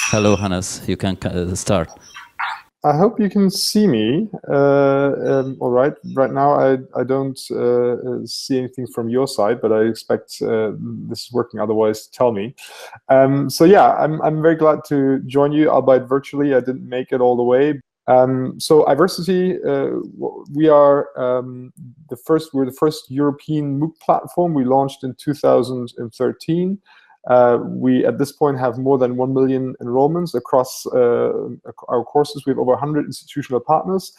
Hello, Hannes. You can start. I hope you can see me. All right. Right now, I don't see anything from your side, but I expect this is working. Otherwise, tell me. So yeah, I'm very glad to join you, albeit virtually. I didn't make it all the way. So Iversity, we are we're the first European MOOC platform. We launched in 2013. We, at this point, have more than 1 million enrollments across our courses. We have over 100 institutional partners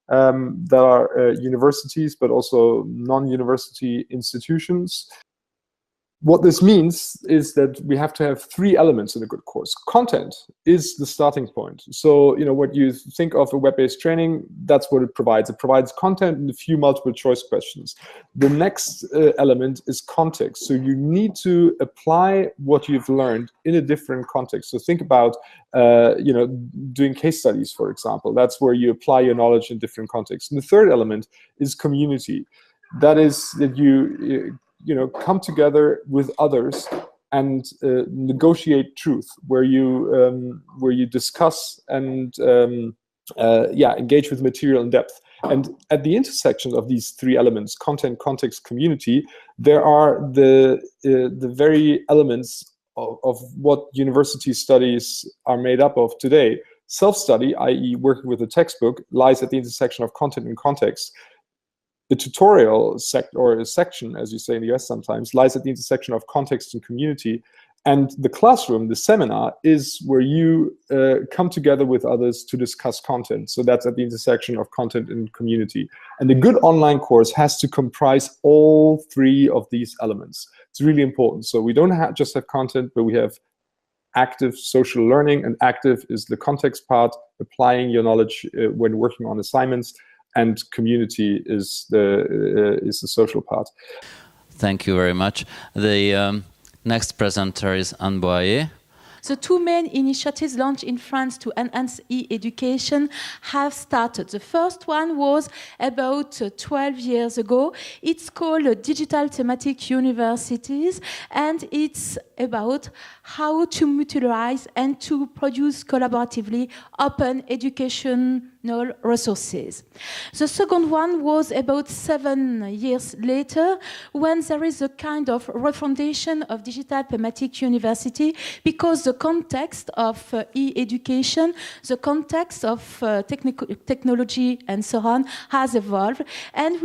that are universities, but also non-university institutions. What this means is that we have to have 3 elements in a good course. Content is the starting point. So, what you think of a web-based training, that's what it provides. It provides content and a few multiple choice questions. The next element is context. So you need to apply what you've learned in a different context. So think about, doing case studies, for example. That's where you apply your knowledge in different contexts. And the third element is community. That is that you come together with others and negotiate truth, where you discuss and engage with material in depth. And at the intersection of these 3 elements, content, context, community, there are the very elements of what university studies are made up of today. Self-study, i.e. working with a textbook, lies at the intersection of content and context. The tutorial or a section, as you say in the US sometimes, lies at the intersection of context and community. And the classroom, the seminar, is where you come together with others to discuss content. So that's at the intersection of content and community. And a good online course has to comprise all 3 of these elements. It's really important. So we don't just have content, but we have active social learning, and active is the context part, applying your knowledge when working on assignments. And community is the social part. Thank you very much. The next presenter is Anne Boyer. The 2 main initiatives launched in France to enhance e-education have started. The first one was about 12 years ago. It's called Digital Thematic Universities, and it's about how to mutualize and to produce collaboratively open educational resources. The second one was about 7 years later, when there is a kind of refundation of Digital Thematic University, because the context of e-education, the context of technology and so on has evolved, and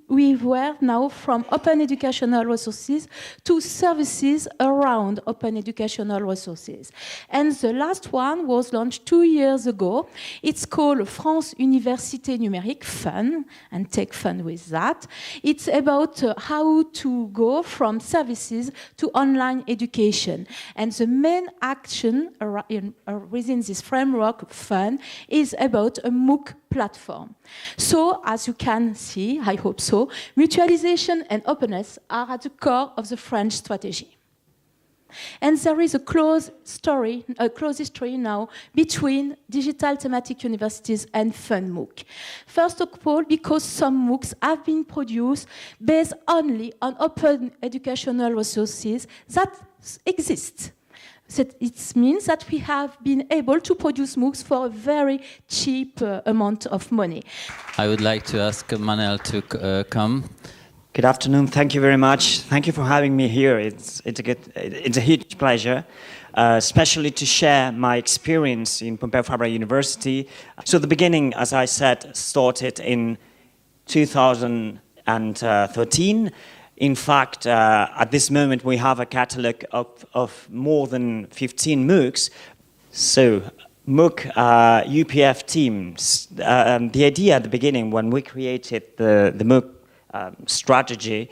we were now from open educational resources to services around open educational resources. And the last one was launched 2 years ago. It's called France Université Numérique, fun, and take fun with that. It's about how to go from services to online education. And the main action within this framework, fun, is about a MOOC platform. So, as you can see, I hope so, mutualization and openness are at the core of the French strategy. And there is a close history now between digital thematic universities and fun MOOC. First of all, because some MOOCs have been produced based only on open educational resources that exist. So it means that we have been able to produce MOOCs for a very cheap amount of money. I would like to ask Manel to come. Good afternoon. Thank you very much. Thank you for having me here. It's a huge pleasure, especially to share my experience in Pompeu Fabra University. So the beginning, as I said, started in 2013. In fact, at this moment, we have a catalog of more than 15 MOOCs. So, MOOC UPF teams, the idea at the beginning when we created the MOOC strategy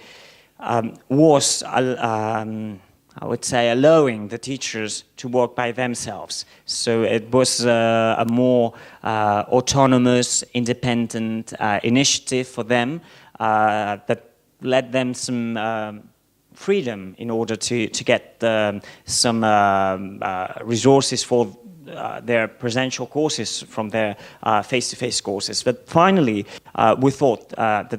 was, I would say, allowing the teachers to work by themselves. So it was a more autonomous, independent initiative for them that led them some freedom in order to get some resources for their presential courses from their face-to-face courses. But finally, we thought that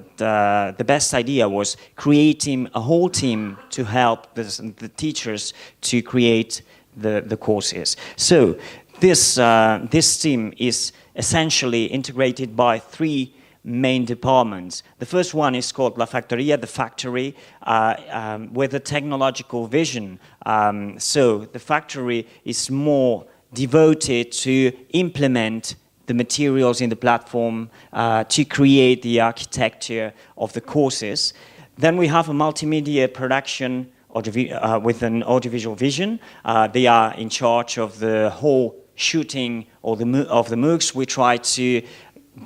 the best idea was creating a whole team to help the teachers to create the courses. So this team is essentially integrated by 3 main departments. The first one is called La Factoria, the factory, with a technological vision. So the factory is more devoted to implement the materials in the platform, to create the architecture of the courses. Then we have a multimedia production with an audiovisual vision. They are in charge of the whole shooting of the MOOCs. We try to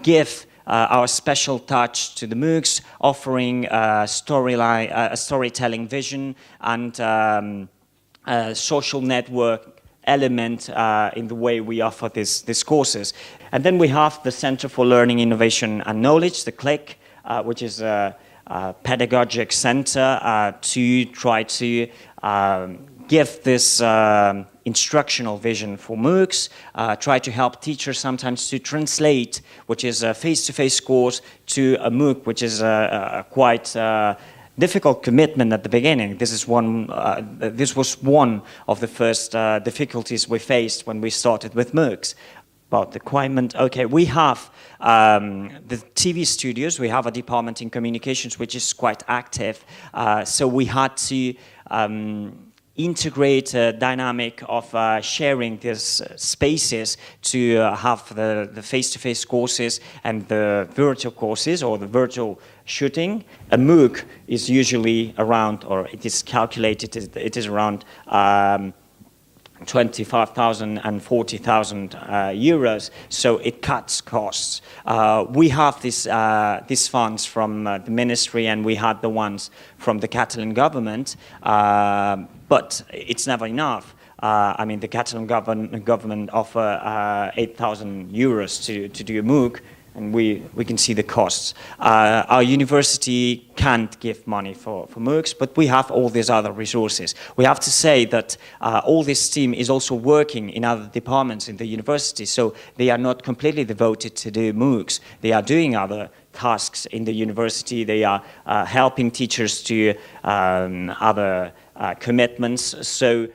give our special touch to the MOOCs, offering a storytelling vision and a social network element in the way we offer these courses. And then we have the Center for Learning, Innovation and Knowledge, the CLIC, which is a pedagogic center to try to give this instructional vision for MOOCs, try to help teachers sometimes to translate, which is a face-to-face course, to a MOOC, which is a quite difficult commitment at the beginning. This was one of the first difficulties we faced when we started with MOOCs. About the equipment, okay, we have the TV studios, we have a department in communications which is quite active, so we had to integrate a dynamic of sharing these spaces to have the face-to-face courses and the virtual courses or the virtual shooting. A MOOC is usually around, or it is calculated, it is around 25,000 and 40,000 euros, so it cuts costs. We have these funds from the ministry, and we had the ones from the Catalan government, but it's never enough. I mean, the Catalan government offer 8,000 euros to do a MOOC, and we can see the costs. Our university can't give money for MOOCs, but we have all these other resources. We have to say that all this team is also working in other departments in the university, so they are not completely devoted to do MOOCs. They are doing other tasks in the university. They are helping teachers to other commitments. So